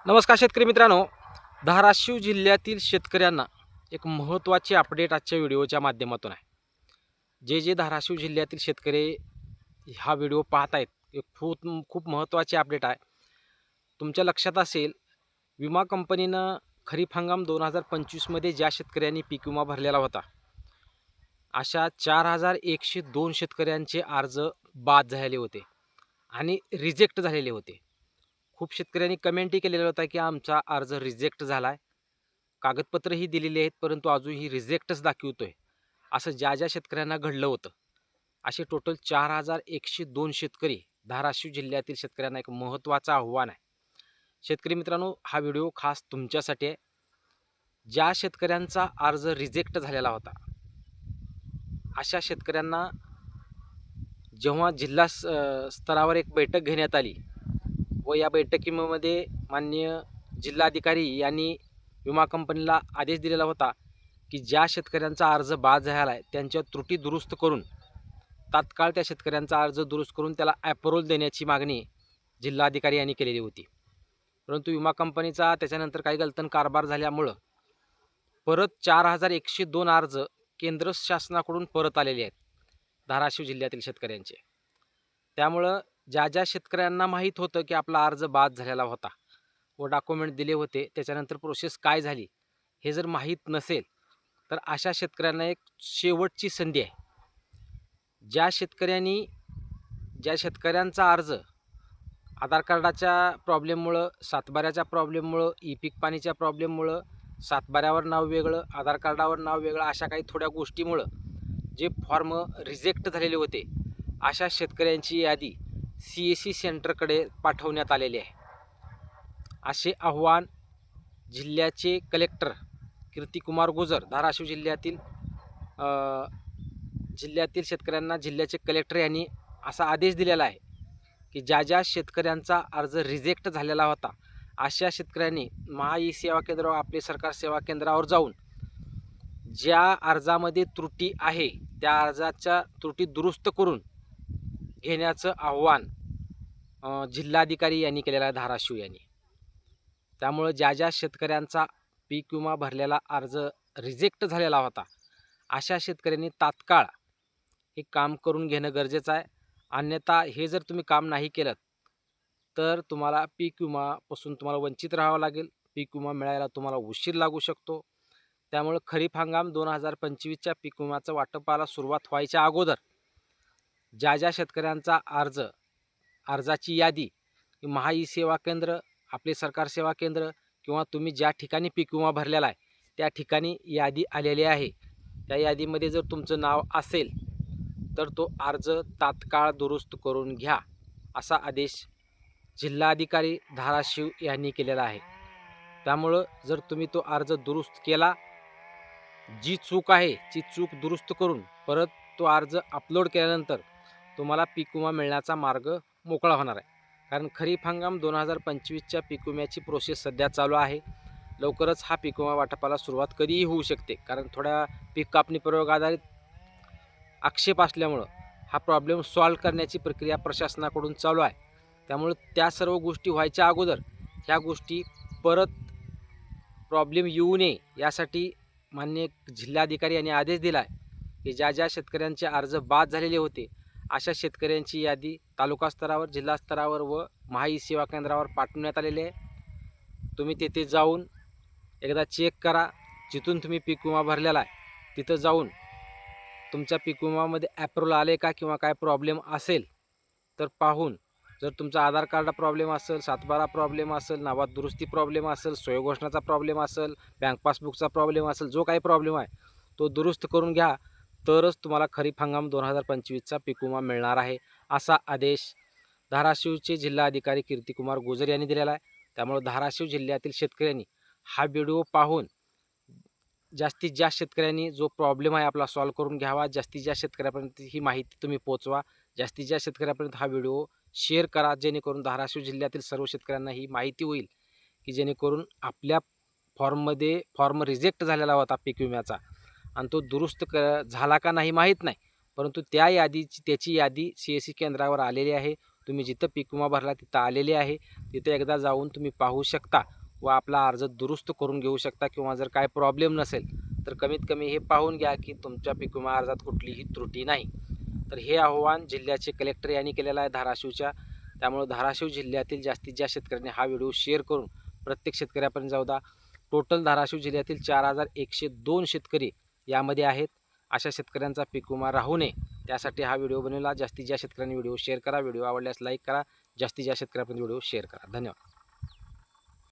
नमस्कार शेतकरी मित्रांनो, धाराशिव जिल्ह्यातील शेतकऱ्यांना एक महत्त्वाची अपडेट आजच्या व्हिडिओच्या माध्यमातून आहे. जे धाराशिव जिल्ह्यातील शेतकरी हा व्हिडिओ पाहत आहेत, एक खूप खूप महत्त्वाची अपडेट आहे. तुमच्या लक्षात असेल, विमा कंपनीनं खरीप हंगाम 2025 मध्ये ज्या शेतकऱ्यांनी पीक विमा भरलेला होता, अशा 4102 शेतकऱ्यांचे अर्ज बाद झालेले होते आणि रिजेक्ट झालेले होते. खूप शेतकऱ्यांनी कमेंटही केलेला होता की आमचा अर्ज रिजेक्ट झाला आहे, कागदपत्रही दिलेली आहेत, परंतु अजूनही रिजेक्टच दाखवतोय. असं ज्या शेतकऱ्यांना घडलं होतं, असे टोटल 4102 शेतकरी धाराशिव जिल्ह्यातील शेतकऱ्यांना एक महत्त्वाचं आव्हान आहे. शेतकरी मित्रांनो, हा व्हिडिओ खास तुमच्यासाठी आहे. ज्या शेतकऱ्यांचा अर्ज रिजेक्ट झालेला होता, अशा शेतकऱ्यांना जेव्हा जिल्हा स्तरावर एक बैठक घेण्यात आली व या बैठकीमध्ये माननीय जिल्हाधिकारी यांनी विमा कंपनीला आदेश दिलेला होता की ज्या शेतकऱ्यांचा अर्ज बाद झाला आहे त्यांच्या त्रुटी दुरुस्त करून तात्काळ त्या शेतकऱ्यांचा अर्ज दुरुस्त करून त्याला ॲप्रोल देण्याची मागणी जिल्हाधिकारी यांनी केलेली होती. परंतु विमा कंपनीचा त्याच्यानंतर काही गलतन कारभार झाल्यामुळं परत 4102 अर्ज केंद्र शासनाकडून परत आलेले आहेत धाराशिव जिल्ह्यातील शेतकऱ्यांचे. त्यामुळं ज्या शेतकऱ्यांना माहीत होतं की आपला अर्ज बाद झालेला होता व डॉक्युमेंट दिले होते, त्याच्यानंतर प्रोसेस काय झाली हे जर माहीत नसेल तर अशा शेतकऱ्यांना एक शेवटची संधी आहे. ज्या शेतकऱ्यांचा अर्ज आधार कार्डाच्या प्रॉब्लेममुळं, सातबाऱ्याच्या प्रॉब्लेममुळं, ई पीक पाणीच्या प्रॉब्लेममुळं, सातबाऱ्यावर नाव वेगळं, आधार कार्डावर नाव वेगळं, अशा काही थोड्या गोष्टीमुळं जे फॉर्म रिजेक्ट झालेले होते, अशा शेतकऱ्यांची यादी CSC सेंटरकडे पाठवण्यात आलेली आहे. असे आव्हान जिल्ह्याचे कलेक्टर कीर्तिकुमार गुजर, धाराशिव जिल्ह्यातील शेतकऱ्यांना जिल्ह्याचे कलेक्टर यांनी असा आदेश दिलेला आहे की ज्या शेतकऱ्यांचा अर्ज रिजेक्ट झालेला होता, अशा शेतकऱ्यांनी महा सेवा केंद्रावर, आपले सरकार सेवा केंद्रावर जाऊन ज्या अर्जामध्ये त्रुटी आहे त्या अर्जाच्या त्रुटी दुरुस्त करून घेण्याचं आव्हान जिल्हाधिकारी यांनी केलेलं आहे धाराशिव यांनी. त्यामुळे ज्या शेतकऱ्यांचा पीक विमा भरलेला अर्ज रिजेक्ट झालेला होता, अशा शेतकऱ्यांनी तात्काळ हे काम करून घेणं गरजेचं आहे. अन्यथा हे जर तुम्ही काम नाही केलं तर तुम्हाला पीक विमापासून तुम्हाला वंचित राहावं लागेल. पीक विमा मिळायला तुम्हाला उशीर लागू शकतो. त्यामुळे खरीप हंगाम 2025च्या पीक विम्याचं वाटपाला सुरुवात व्हायच्या अगोदर ज्या शेतकऱ्यांचा अर्जाची यादी महा सेवा केंद्र, आपले सरकार सेवा केंद्र किंवा तुम्ही ज्या ठिकाणी पीक विमा भरलेला आहे त्या ठिकाणी यादी आलेली आहे, त्या यादीमध्ये जर तुमचं नाव असेल तर तो अर्ज तात्काळ दुरुस्त करून घ्या, असा आदेश जिल्हाधिकारी धाराशिव यांनी केलेला आहे. त्यामुळं जर तुम्ही तो अर्ज दुरुस्त केला, जी चूक आहे ती चूक दुरुस्त करून परत तो अर्ज अपलोड केल्यानंतर तुम्हाला पीक विमा मिळण्याचा मार्ग मोकळा होणार आहे. कारण खरीप हंगाम 2025च्या पीक विम्याची प्रोसेस सध्या चालू आहे. लवकरच हा पीक विमा वाटपाला सुरुवात कधीही होऊ शकते, कारण थोड्या पीक कापणी प्रयोग आधारित आक्षेप असल्यामुळं हा प्रॉब्लेम सॉल्व्ह करण्याची प्रक्रिया प्रशासनाकडून चालू आहे. त्यामुळे त्या सर्व गोष्टी व्हायच्या अगोदर ह्या गोष्टी परत प्रॉब्लेम येऊ नये यासाठी माननीय जिल्हाधिकारी यांनी आदेश दिला आहे की ज्या शेतकऱ्यांचे अर्ज बाद झालेले होते, अशा शेतकऱ्यांची यादी तालुका स्तरावर, जिल्हा स्तरावर व महा सेवा केंद्रावर पाठवण्यात आलेली आहे. तुम्ही तेथे जाऊन एकदा चेक करा. जिथून तुम्ही पीक विमा भरलेला आहे तिथं जाऊन तुमच्या पीक विमामध्ये ॲप्रूव्हल आले का किंवा काय प्रॉब्लेम असेल तर पाहून, जर तुमचा आधार कार्ड प्रॉब्लेम असेल, सातबारा प्रॉब्लेम असेल, नावात दुरुस्ती प्रॉब्लेम असेल, सोय घोषणाचा प्रॉब्लेम असेल, बँक पासबुकचा प्रॉब्लेम असेल, जो काही प्रॉब्लेम आहे तो दुरुस्त करून घ्या, तरच तुम्हाला खरीप हंगाम 2025चा पीक विमा मिळणार आहे, असा आदेश धाराशिवचे जिल्हाधिकारी कीर्तिकुमार गुजर यांनी दिलेला आहे. त्यामुळे धाराशिव जिल्ह्यातील शेतकऱ्यांनी हा व्हिडिओ पाहून जास्तीत जास्त शेतकऱ्यांनी जो प्रॉब्लेम आहे आपला सॉल्व्ह करून घ्यावा. जास्तीत जास्त शेतकऱ्यापर्यंत ही माहिती तुम्ही पोहोचवा. जास्तीत जास्त शेतकऱ्यापर्यंत हा व्हिडिओ शेअर करा, जेणेकरून धाराशिव जिल्ह्यातील सर्व शेतकऱ्यांना ही माहिती होईल की जेणेकरून आपल्या फॉर्म रिजेक्ट झालेला होता पीक विम्याचा आणि तो दुरुस्त झाला का नाही माहीत नाही, परंतु त्याची यादी CSC केंद्रावर आलेली आहे. तुम्ही जिथं पीक विमा भरला तिथं आलेली आहे. तिथे एकदा जाऊन तुम्ही पाहू शकता व आपला अर्ज दुरुस्त करून घेऊ शकता, किंवा जर काय प्रॉब्लेम नसेल तर कमीत कमी हे पाहून घ्या की तुमच्या पीक विमा अर्जात कुठलीही त्रुटी नाही. तर हे आव्हान जिल्ह्याचे कलेक्टर यांनी केलेलं आहे धाराशिवच्या. त्यामुळे धाराशिव जिल्ह्यातील जास्तीत जास्त शेतकऱ्यांनी हा व्हिडिओ शेअर करून प्रत्येक शेतकऱ्यापर्यंत जाऊ द्या. टोटल धाराशिव जिल्ह्यातील 4102 शेतकरी यामध्ये आहेत. अशा शेतकऱ्यांचा पीक विमा राहू नये त्यासाठी हा व्हिडिओ बनवला. जास्तीत जास्त शेतकऱ्यांनी व्हिडिओ शेअर करा. व्हिडिओ आवडल्यास लाईक करा. जास्तीत जास्त शेतकऱ्यांपर्यंत व्हिडिओ शेअर करा. धन्यवाद.